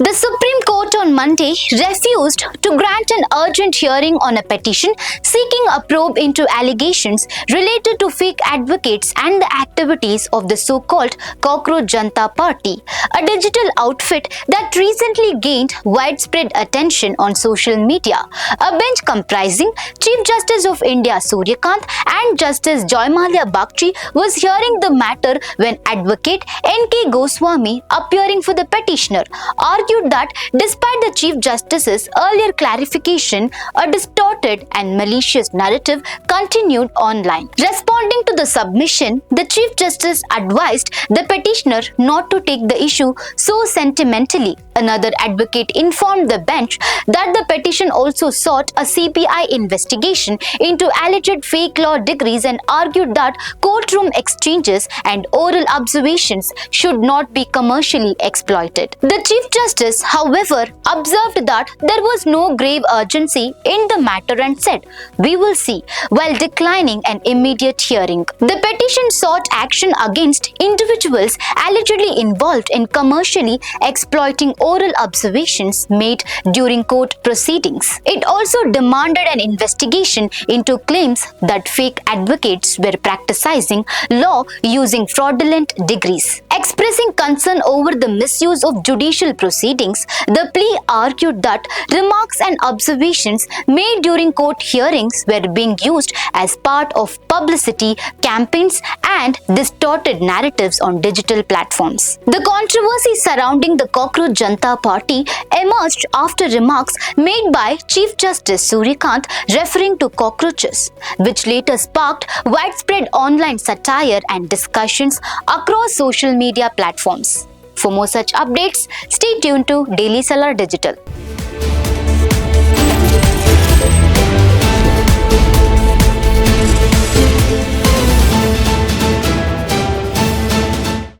The Supreme Court on Monday refused to grant an urgent hearing on a petition seeking a probe into allegations related to fake advocates and the activities of the so-called Cockroach Janta Party, a digital outfit that recently gained widespread attention on social media. A bench comprising Chief Justice of India Surya Kant and Justice Joymalya Bagchi was hearing the matter when advocate N.K. Goswami, appearing for the petitioner, argued that despite the Chief Justice's earlier clarification, a distorted and malicious narrative continued online. Responding to the submission, the Chief Justice advised the petitioner not to take the issue so sentimentally. Another advocate informed the bench that the petition also sought a CBI investigation into alleged fake law degrees and argued that courtroom exchanges and oral observations should not be commercially exploited. The Chief Justice, however, observed that there was no grave urgency in the matter and said, "We will see," while declining an immediate hearing. The petition sought action against individuals allegedly involved in commercially exploiting oral observations made during court proceedings. It also demanded an investigation into claims that fake advocates were practicing law using fraudulent degrees. Expressing concern over the misuse of judicial proceedings, the plea argued that remarks and observations made during court hearings were being used as part of publicity campaigns and distorted narratives on digital platforms. The controversy surrounding the Cockroach Janta Party emerged after remarks made by Chief Justice Surya Kant referring to cockroaches, which later sparked widespread online satire and discussions across social media platforms. For more such updates, stay tuned to Daily Salar Digital.